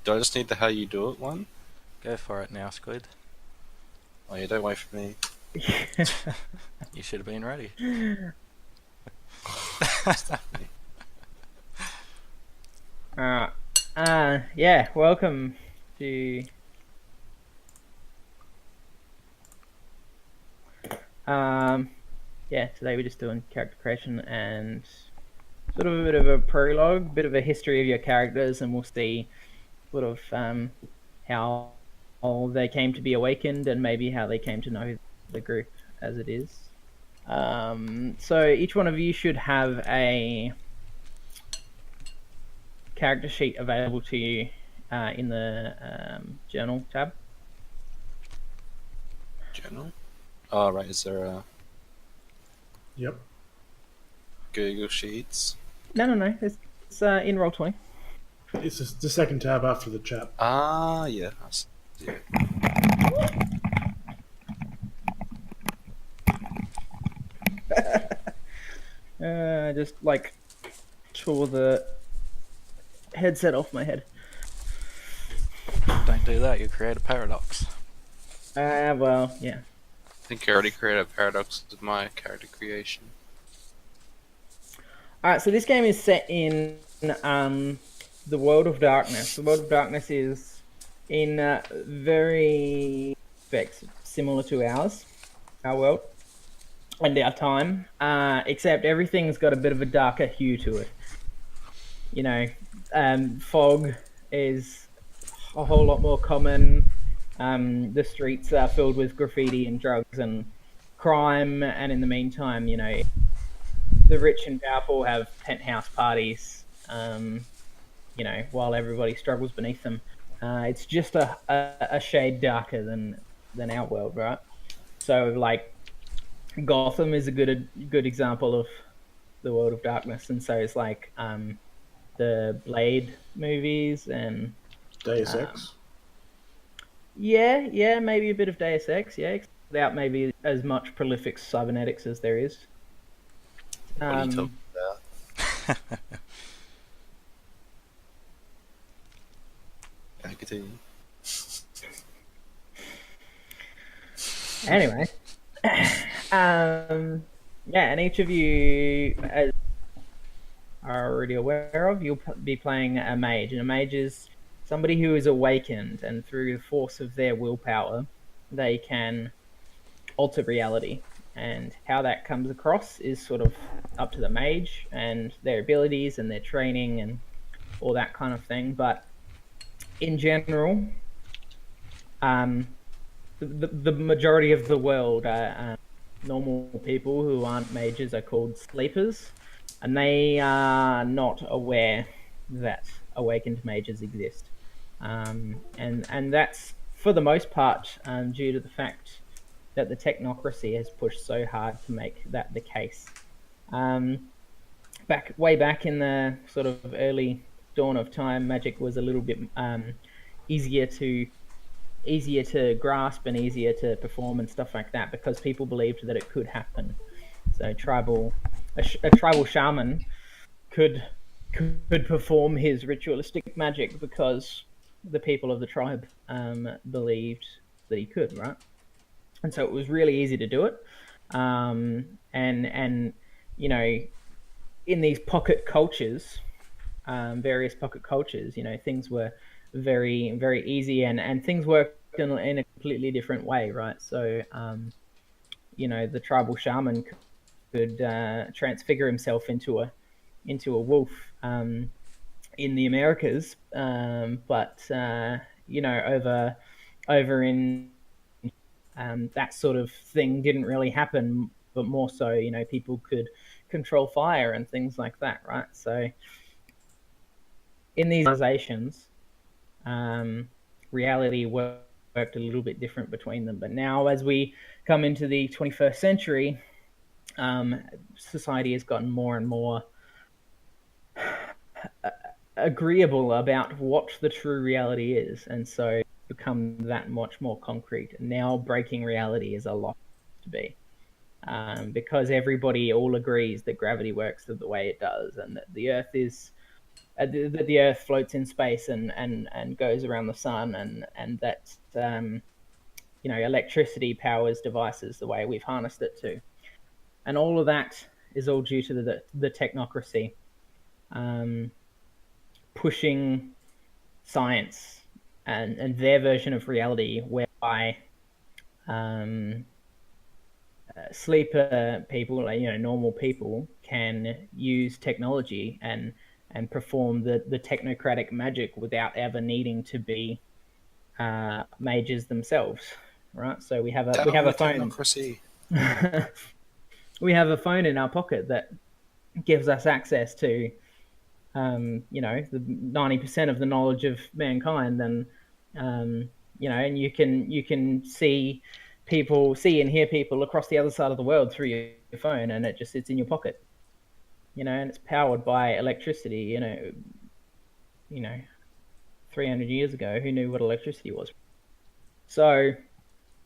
Do I just need the how you do it one? Go for it now, Squid. Oh yeah, don't wait for me. You should have been ready. Alright. Yeah, welcome to today we're just doing character creation and sort of a bit of a prologue, bit of a history of your characters, and we'll see sort of how they came to be awakened and maybe how they came to know the group as it is. So each one of you should have a character sheet available to you in the journal tab. Journal? Oh right, is there a Yep. Google Sheets? No. It's in Roll20. It's the second tab after the chat. Ah yeah, I see it. Just like tore the headset off my head. Don't do that, you create a paradox. Well, yeah. I think I already created a paradox with my character creation. Alright, so this game is set in the World of Darkness. The World of Darkness is in very aspects similar to our world, and our time, except everything's got a bit of a darker hue to it. You know, fog is a whole lot more common. The streets are filled with graffiti and drugs and crime, and in the meantime, you know, the rich and powerful have penthouse parties, you know, while everybody struggles beneath them. It's just a shade darker than our world, right? So, like, Gotham is a good example of the World of Darkness, and so it's like the Blade movies and Deus Ex. yeah, maybe a bit of Deus Ex, yeah, without maybe as much prolific cybernetics as there is. What are you talking about? I continue. Anyway, yeah, and each of you, as are already aware of, you'll be playing a mage, and a mage is somebody who is awakened, and through the force of their willpower, they can alter reality. And how that comes across is sort of up to the mage and their abilities and their training and all that kind of thing. But in general, the majority of the world are normal people who aren't mages are called sleepers, and they are not aware that awakened mages exist. And that's for the most part due to the fact that the technocracy has pushed so hard to make that the case. Way back in the sort of early dawn of time, magic was a little bit easier to grasp and easier to perform and stuff like that because people believed that it could happen. So a tribal shaman could perform his ritualistic magic because the people of the tribe believed that he could, right? And so it was really easy to do it. And you know, in these pocket cultures, various pocket cultures, you know, things were very easy, and things worked in a completely different way, right? So, you know, the tribal shaman could transfigure himself into a wolf in the Americas, but you know, over in that sort of thing didn't really happen, but more so, you know, people could control fire and things like that, right? So in these organizations, reality worked a little bit different between them. But now, as we come into the 21st century, society has gotten more and more agreeable about what the true reality is, and so become that much more concrete. Now, breaking reality is a lot to be. Because everybody all agrees that gravity works the way it does, and that the Earth is the Earth floats in space and goes around the sun, and that electricity powers devices the way we've harnessed it to, and all of that is all due to the technocracy pushing science and their version of reality, whereby sleeper people, like normal people, can use technology and perform the technocratic magic without ever needing to be mages themselves, right? So we have a phone. Technocracy. We have a phone in our pocket that gives us access to the 90% of the knowledge of mankind, and and you can see and hear people across the other side of the world through your phone, and it just sits in your pocket, and it's powered by electricity. 300 years ago, who knew what electricity was? So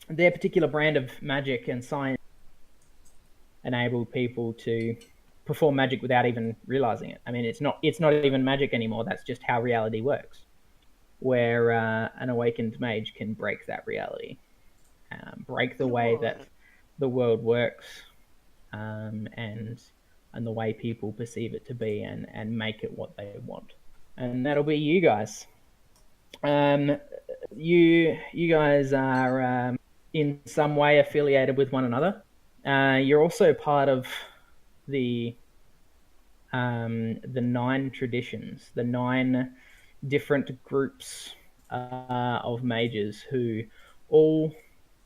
their particular brand of magic and science enabled people to perform magic without even realizing it. I mean, it's not even magic anymore. That's just how reality works, where an awakened mage can break that reality, break the way that the world works, and the way people perceive it to be, and make it what they want. And that'll be you guys. You guys are in some way affiliated with one another. You're also part of the 9 traditions, the 9 different groups of mages who all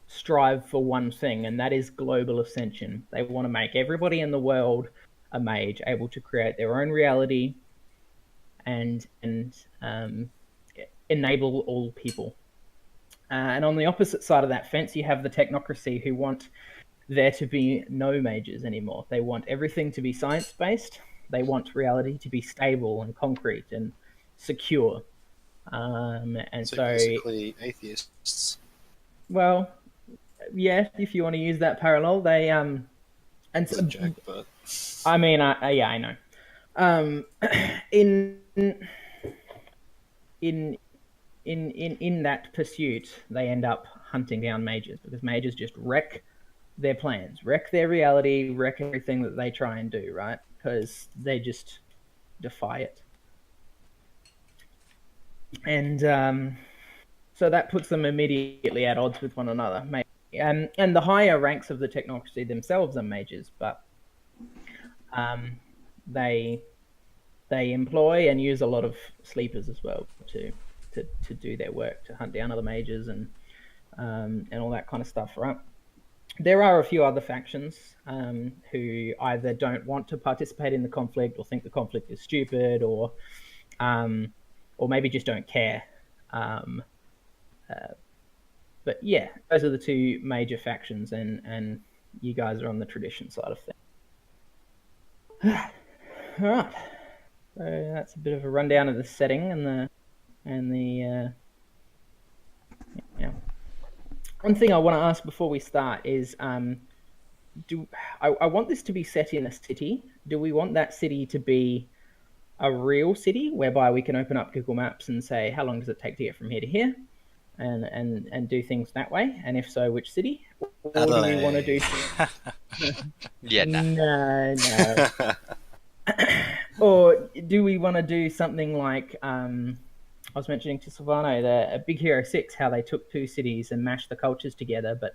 strive for one thing, and that is global ascension. They want to make everybody in the world a mage, able to create their own reality and enable all people. And on the opposite side of that fence, you have the technocracy, who want there to be no mages anymore. They want everything to be science-based. They want reality to be stable and concrete and secure. And so basically atheists. Well, yeah, if you want to use that parallel, they It's a joke, but I mean, yeah, I know. In that pursuit, they end up hunting down mages, because mages just wreck their plans, wreck their reality, wreck everything that they try and do, right? Because they just defy it. And so that puts them immediately at odds with one another. And the higher ranks of the technocracy themselves are mages, but they employ and use a lot of sleepers as well to do their work, to hunt down other mages and all that kind of stuff, right? There are a few other factions who either don't want to participate in the conflict, or think the conflict is stupid, or maybe just don't care. But yeah, those are the 2 major factions, and you guys are on the tradition side of things. All right. So that's a bit of a rundown of the setting and the One thing I want to ask before we start is, I want this to be set in a city. Do we want that city to be a real city, whereby we can open up Google Maps and say, how long does it take to get from here to here, and do things that way? And if so, which city? Or do we want to do? yeah, No. Or do we want to do something like I was mentioning to Silvano, Big Hero 6, how they took 2 cities and mashed the cultures together, but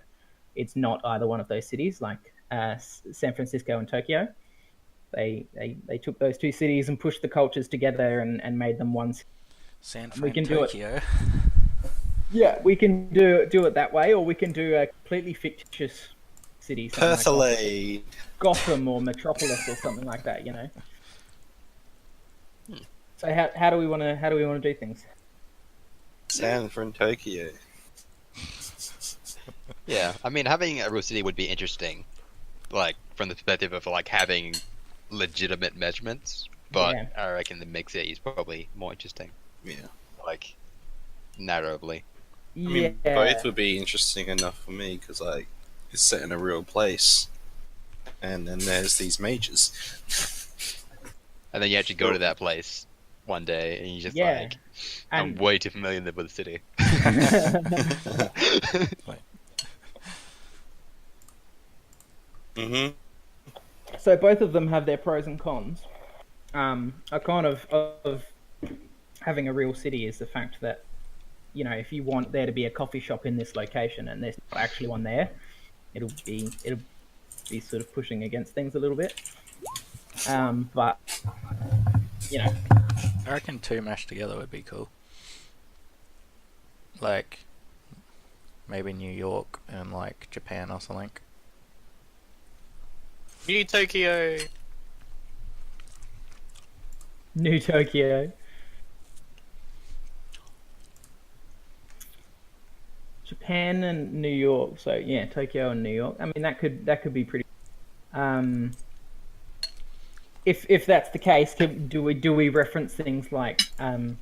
it's not either one of those cities, like San Francisco and Tokyo. They took those 2 cities and pushed the cultures together and made them one city. San Fran, We can do it. Tokyo. Yeah, we can do it that way, or we can do a completely fictitious city, something like Gotham or Metropolis or something like that, So how do we want to do things? San Fran, Tokyo. Yeah, I mean, having a real city would be interesting, like from the perspective of like having legitimate measurements. But Yeah. I reckon the mix city is probably more interesting, Yeah. like narrowly. I mean, both would be interesting enough for me, because like it's set in a real place, and then there's these mages. And then you actually go to that place one day, and you just Yeah. like, I'm And way too familiar with the city. Mm-hmm. so both of them have their pros and cons. A con of having a real city is the fact that, you know, if you want there to be a coffee shop in this location and there's not actually one there, it'll be sort of pushing against things a little bit. But you know, I reckon two mashed together would be cool. Like maybe New York and like Japan or something. New Tokyo. New Tokyo, Japan and New York. So yeah, Tokyo and New York. I mean, that could be pretty. Um, if that's the case, do we reference things like Times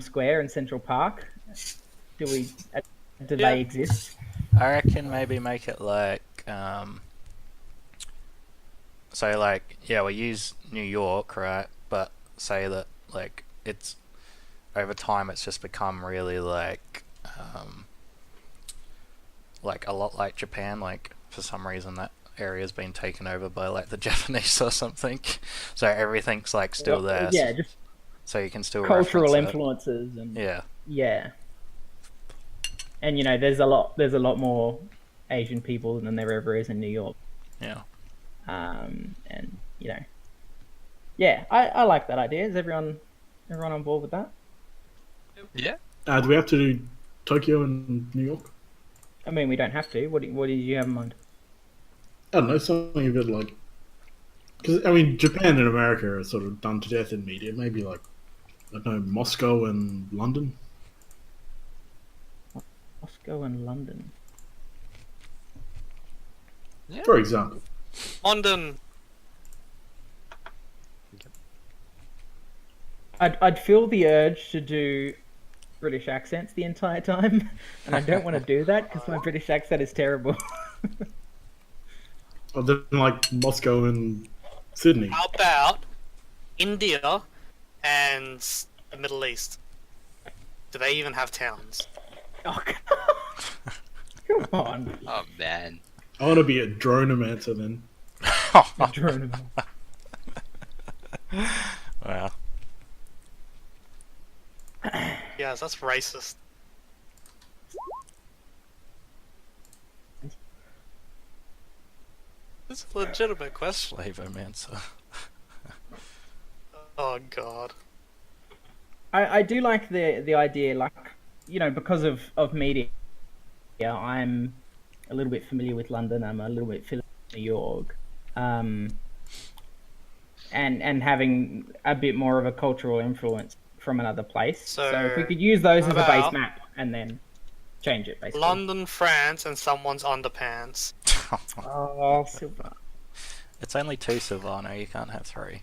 Square and Central Park? Do we? Do Yeah. they exist? I reckon maybe make it like so like yeah, we use New York, right? But say that like it's over time it's just become really like a lot like Japan, like for some reason that area's been taken over by like the Japanese or something. So everything's like still there. Yeah, just So you can still cultural reference it. influences and Yeah. yeah. And you know, there's a lot more Asian people than there ever is in New York. Yeah. And you know, yeah, I like that idea. Is everyone on board with that? Yeah. Do we have to do Tokyo and New York? I mean, we don't have to. What did you have in mind? I don't know, something a bit like... Because, I mean, Japan and America are sort of done to death in media. Maybe like, I don't know, Moscow and London? Moscow and London. For example. London. I'd feel the urge to do British accents the entire time, and I don't want to do that because my British accent is terrible. Or then like Moscow and Sydney. How about India and the Middle East? Do they even have towns? Oh, come on. Oh man. I want to be a dronomancer then. Drone. Wow. Yes, that's racist. It's a legitimate question. Flavomancer. Oh god. I do like the idea, like, you know, because of media, I'm a little bit familiar with London. I'm a little bit familiar with New York, and having a bit more of a cultural influence from another place. So if we could use those as a base about map and then change it, basically. London, France, and someone's underpants. Oh, super. It's only two, Silvano. You can't have three.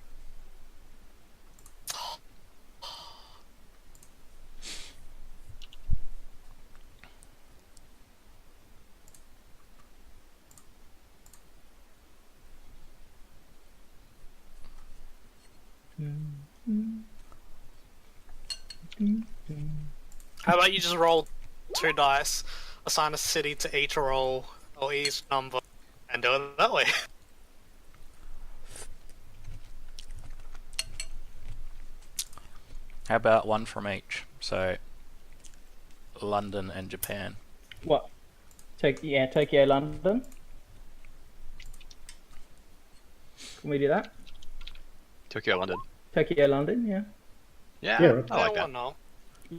How about you just roll 2 dice, assign a city to each roll or each number, and do it that way? How about one from each? So, London and Japan. What? Tokyo, London. Can we do that? Tokyo, London. Tokyo, London, yeah. Yeah, Yeah, right. I like That that. one, no.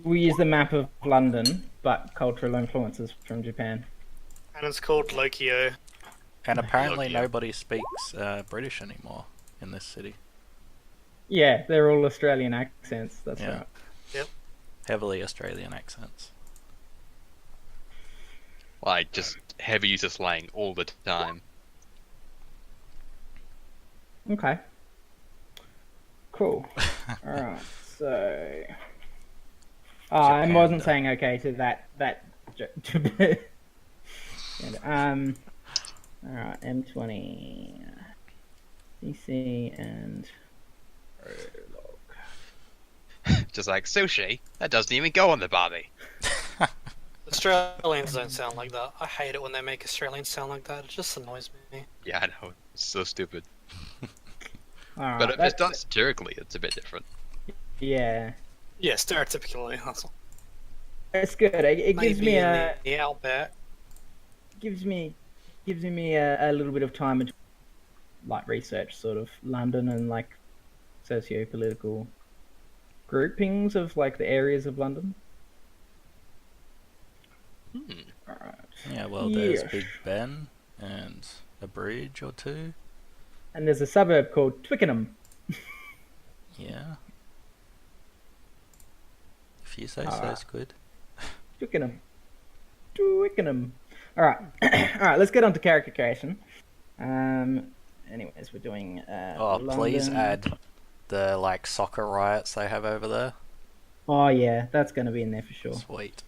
We use the map of London, but cultural influences from Japan. And it's called Lokio. And apparently Lucky, yeah. nobody speaks British anymore in this city. Yeah, they're all Australian accents. That's Yeah. right. Heavily Australian accents. Like, just heavy use of slang all the time. Okay. Cool. All right. So, I Japan, wasn't though. saying okay to that. And, all right. M20, DC, and Prolog. just like sushi. That doesn't even go on the barbie. Australians don't sound like that. I hate it when they make Australians sound like that. It just annoys me. Yeah, I know. It's so stupid. Alright, But if it's done satirically, it's a bit different. yeah, Yeah, stereotypically. That's all. it's good. It gives Maybe me in a the outback. gives me a little bit of time to like research sort of London and like socio-political groupings of like the areas of London. Alright. Yeah, well, there's Yes. Big Ben and a bridge or two. And there's a suburb called Twickenham. Yeah. If you say so, Squid. Twickenham. Alright. Alright, let's get on to character creation. Anyways, we're doing Oh, please London. add the like soccer riots they have over there. Oh yeah, that's gonna be in there for sure. Sweet.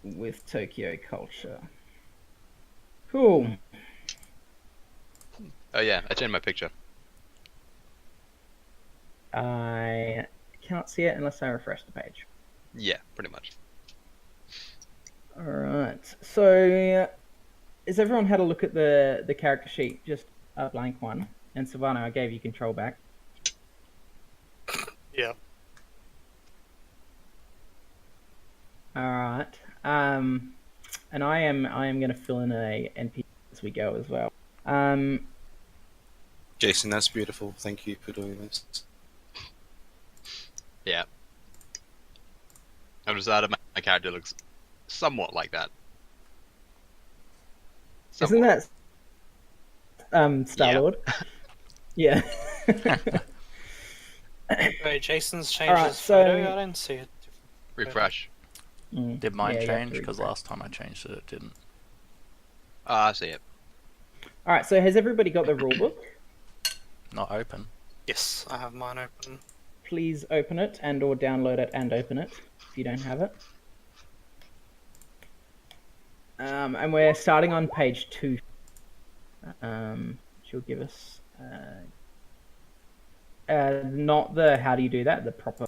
With Tokyo culture. Cool. Oh yeah, I changed my picture. I cannot see it unless I refresh the page. Yeah, pretty much. Alright, so has everyone had a look at the character sheet? Just a blank one. And Savannah, I gave you control back. Yeah. Alright. And I am gonna fill in a NPC as we go as well. Jason, that's beautiful. Thank you for doing this. Yeah. I've decided my character looks somewhat like that. Isn't that Star Lord? Yeah. Wait, Jason's changed Alright, his so- photo? I didn't see it. Refresh. Mm, Did mine yeah, you have change? to Because refresh. last time I changed it, it didn't. Ah, I see it. Alright, so has everybody got the rulebook? Not open. Yes, I have mine open. Please open it and or download it and open it if you don't have it. And we're starting on page 2. She'll give us not the how do you do that, the proper.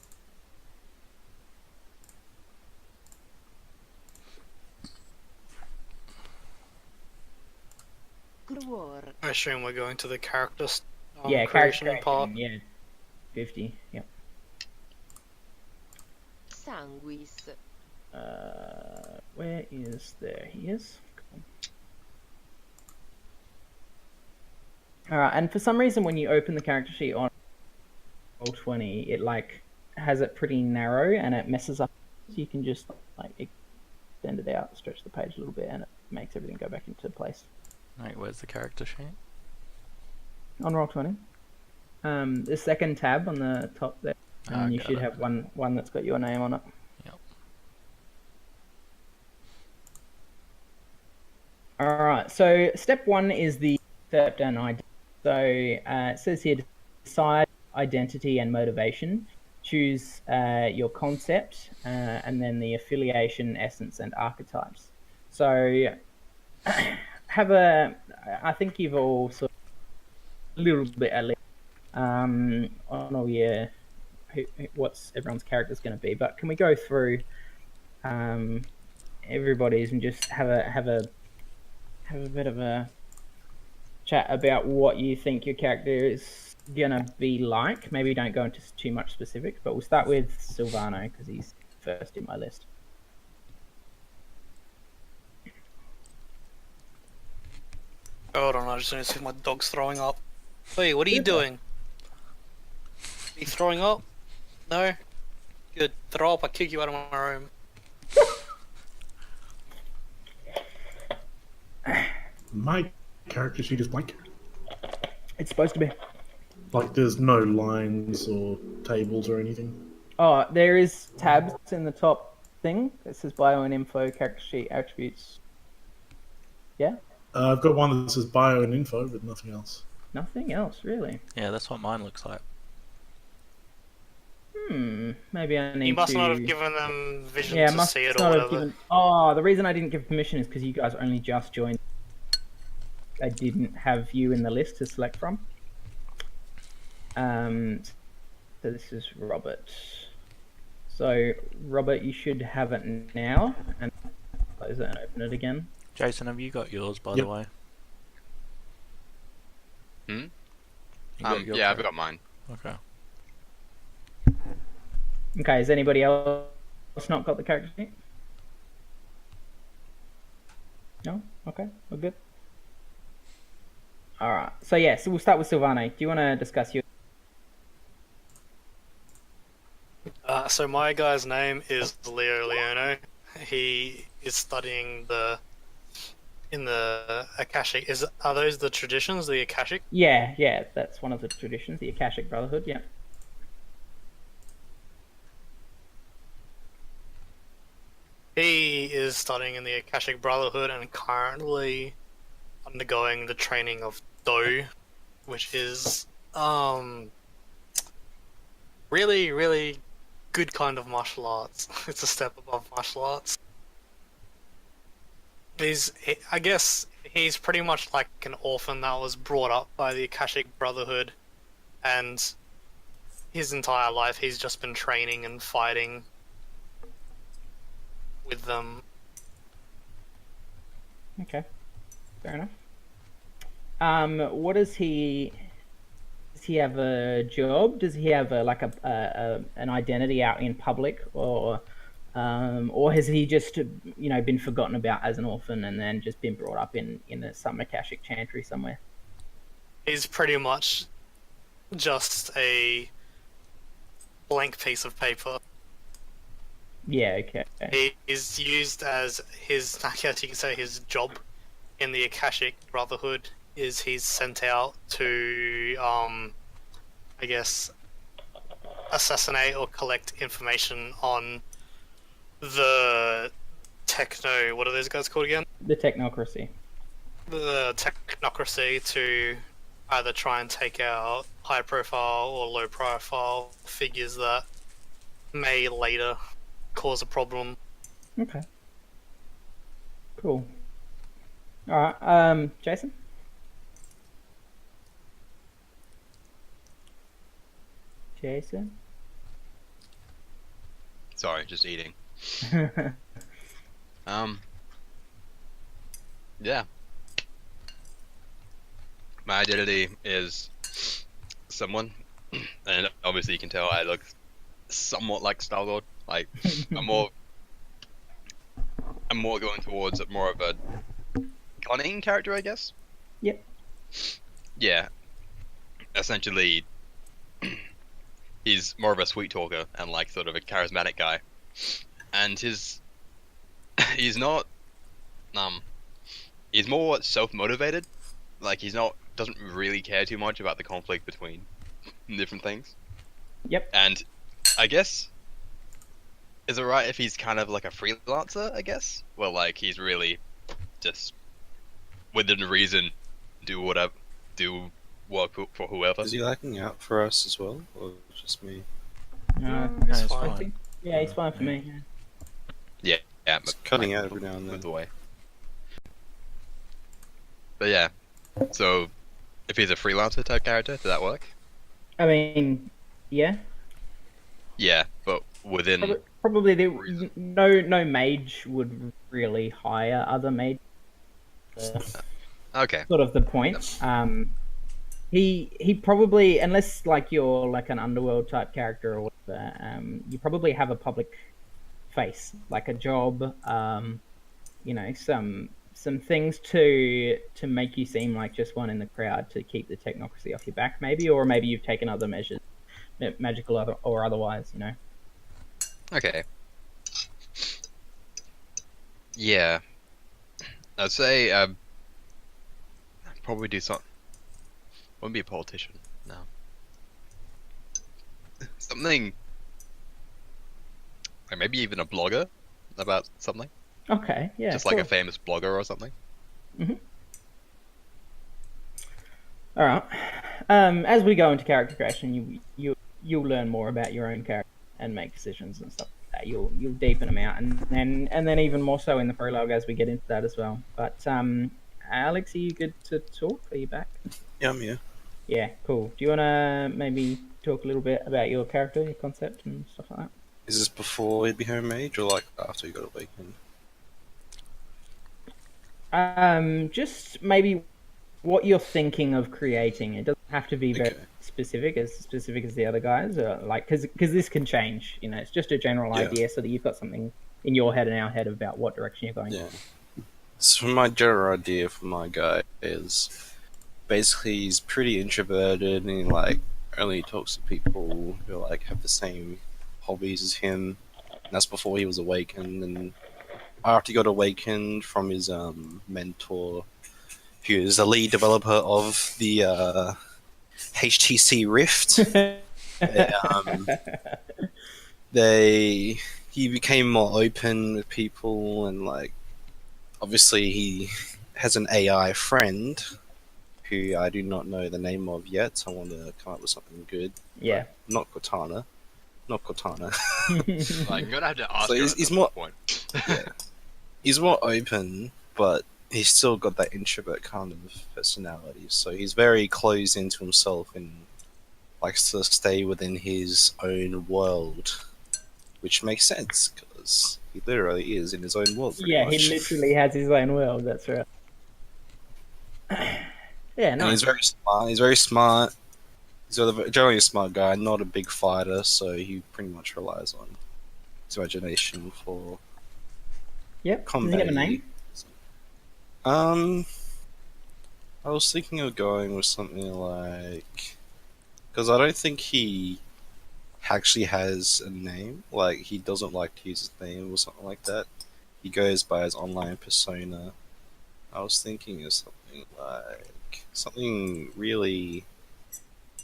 I assume we're going to the characters. Yeah, creation character part. creation, yeah. 50, yep. Sanguis. Where is there? He is. Cool. Alright, and for some reason when you open the character sheet on Roll20, it like has it pretty narrow and it messes up. So you can just like extend it out, stretch the page a little bit, and it makes everything go back into place. Wait, where's the character sheet? On Roll20. The second tab on the top there. Ah, And you got should it. have one that's got your name on it. Yep. Alright, so step 1 is the concept and identity. So it says here, decide identity and motivation. Choose your concept and then the affiliation, essence, and archetypes. So I think you've all sort of a little bit at least on all your what's everyone's character's going to be, but can we go through everybody's and just have a bit of a chat about what you think your character is gonna be like? Maybe don't go into too much specifics, but we'll start with Silvano because he's first in my list. Hold on, I just need to see if my dog's throwing up. Wait, what are you doing? Are you throwing up? No? Good. Throw up, I'll kick you out of my room. My character sheet is blank. It's supposed to be. Like, there's no lines or tables or anything. Oh, there is tabs in the top thing that says bio and info, character sheet, attributes. Yeah? I've got one that says bio and info, but nothing else. Nothing else, really. Yeah, that's what mine looks like. Maybe I need You must to... not have given them vision Yeah, to must see it or not have whatever. given... Oh, the reason I didn't give permission is because you guys only just joined. I didn't have you in the list to select from. So this is Robert. So Robert, you should have it now, and close it and open it again. Jason, have you got yours, by Yep. the way? Hmm? You got your Yeah, I've character? got mine. Okay. Okay, has anybody else not got the character sheet? No? Okay, we're good. Alright, so yeah, so we'll start with Silvano. Do you want to discuss your... So my guy's name is Leo Leono. He is studying in the Akashic. Are those the traditions, the Akashic? Yeah, that's one of the traditions, the Akashic Brotherhood, yeah. He is studying in the Akashic Brotherhood and currently undergoing the training of Do, which is really, really good kind of martial arts. It's a step above martial arts. I guess he's pretty much like an orphan that was brought up by the Akashic Brotherhood, and his entire life he's just been training and fighting with them. Okay, fair enough. What does he... Does he have a job? Does he have an identity out in public, or has he just been forgotten about as an orphan and then just been brought up in some Akashic chantry somewhere? He's pretty much just a blank piece of paper. Yeah, okay. He is used as his, I guess you could say, his job in the Akashic Brotherhood is he's sent out to, I guess, assassinate or collect information on the techno. What are those guys called again? The technocracy. The technocracy, to either try and take out high profile or low profile figures that may later cause a problem. Okay. Cool. All right. Jason. Jason. Sorry, just eating. Yeah. My identity is someone, and obviously you can tell I look somewhat like Star-Lord. Like, I'm more going towards more of a cunning character, I guess. Yep. Yeah. Essentially, he's more of a sweet talker and like sort of a charismatic guy, and he's not he's more self-motivated. Like, doesn't really care too much about the conflict between different things. Yep. And I guess, is it right if he's kind of like a freelancer, I guess? Well, like, he's really just within reason do work for whoever. Is he lacking out for us as well, or just me? It's it's fine. fine. Yeah, he's fine for me. Yeah. Yeah, It's cutting out every now and then. moved away. But yeah, so if he's a freelancer type character, does that work? I mean, yeah. Yeah, but within Probably reason. no mage would really hire other mages. Okay. Sort of the point. He probably, unless like you're like an underworld type character or whatever, you probably have a public face, like a job, some things to make you seem like just one in the crowd to keep the technocracy off your back, maybe, or maybe you've taken other measures, magical or otherwise, Okay. Yeah. I'd say I'd probably do something. Wouldn't be a politician, no. Something, or maybe even a blogger about something. Okay, yeah. Just like a cool. famous blogger or something. All right. As we go into character creation, you'll learn more about your own character and make decisions and stuff like that. You'll deepen them out, and then even more so in the prologue as we get into that as well. But Alex, are you good to talk? Are you back? Yeah, I'm here. Yeah, cool. Do you want to maybe talk a little bit about your character, your concept, and stuff like that? Is this before he became Mage or like after he got awakened? Just maybe what you're thinking of creating. It doesn't have to be very Okay. specific as the other guys, or like because this can change. You know, it's just a general Yeah. idea so that you've got something in your head and our head about what direction you're going. Yeah. So my general idea for my guy is basically he's pretty introverted and he like only talks to people who like have the same hobbies as him. And that's before he was awakened, and after he got awakened from his mentor, who is the lead developer of the HTC Rift. um, he became more open with people, and like obviously he has an AI friend who I do not know the name of yet. I want to come up with something good. Yeah. Not Cortana. Not Cortana. Like, I'm gonna have to ask So her he's at some more- point. Yeah. He's more open, but he's still got that introvert kind of personality. So he's very closed into himself and likes to stay within his own world, which makes sense because he literally is in his own world. Pretty Yeah, much. he literally has his own world. That's right. Yeah, And he's nice. very smart. He's very smart. He's generally a smart guy, not a big fighter, so he pretty much relies on his imagination for Yep. Does he combat. have a name? I was thinking of going with something like, because I don't think he actually has a name. Like he doesn't like to use his name or something like that. He goes by his online persona. I was thinking of something like something really,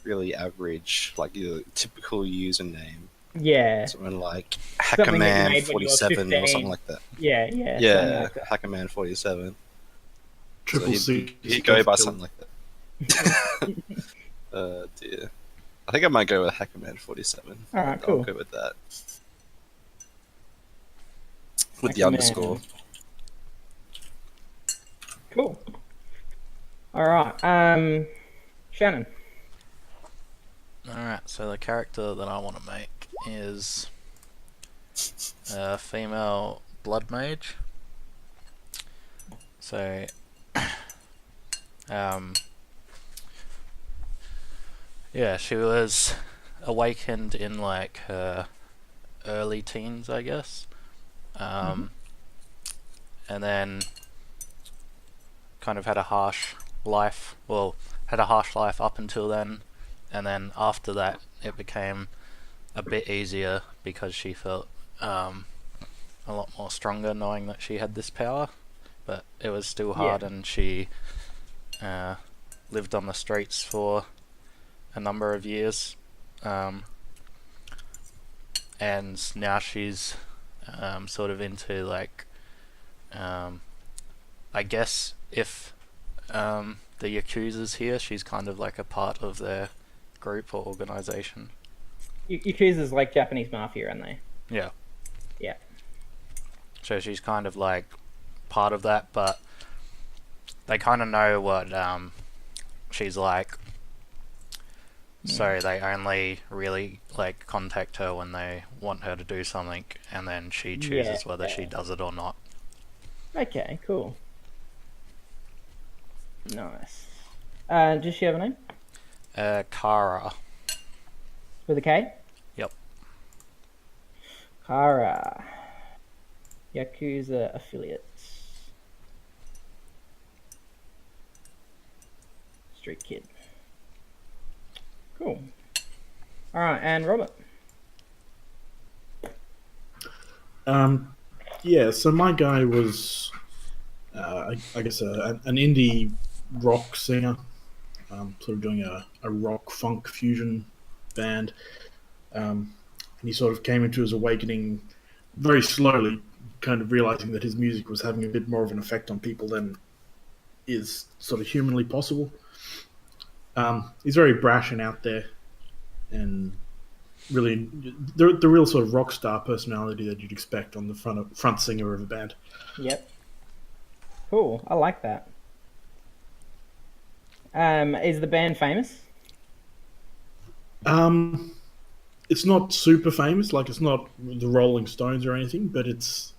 really average, like your typical username. Yeah. Something like Something that you made when you were Hackerman47 or 15. something like that. Yeah, yeah. something Yeah, like that. Hackerman47. So Triple C. he'd go by something like that. Dear. I think I might go with Hackerman47. Alright, I'll cool. go with that. With the Hackerman. underscore. Cool. All right. Shannon. Alright, so the character that I want to make is a female blood mage. So, yeah, she was awakened in like her early teens, I guess. And then kind of had a harsh life. Well, had a harsh life up until then, and then after that, it became a bit easier because she felt a lot more stronger knowing that she had this power. But it was still hard, Yeah. and she lived on the streets for a number of years. And now she's sort of into like, I guess if the Yakuza's here, she's kind of like a part of their group or organization. Yakuza's like Japanese mafia, aren't they? Yeah. Yeah. So she's kind of like part of that, but they kind of know what she's like. So they only really like contact her when they want her to do something, and then she chooses whether she does it or not. Okay, cool. Nice. Does she have a name? Kara. With a K? Yep. Kara. Yakuza affiliate. Street kid. Cool. Alright, and Robert. Yeah, so my guy was, I guess, an indie rock singer, sort of doing a rock funk fusion band. And he sort of came into his awakening very slowly, kind of realizing that his music was having a bit more of an effect on people than is sort of humanly possible. He's very brash and out there, and really the real sort of rock star personality that you'd expect on the front singer of a band. Yep. Cool. I like that. Is the band famous? It's not super famous, like it's not the Rolling Stones or anything, but it's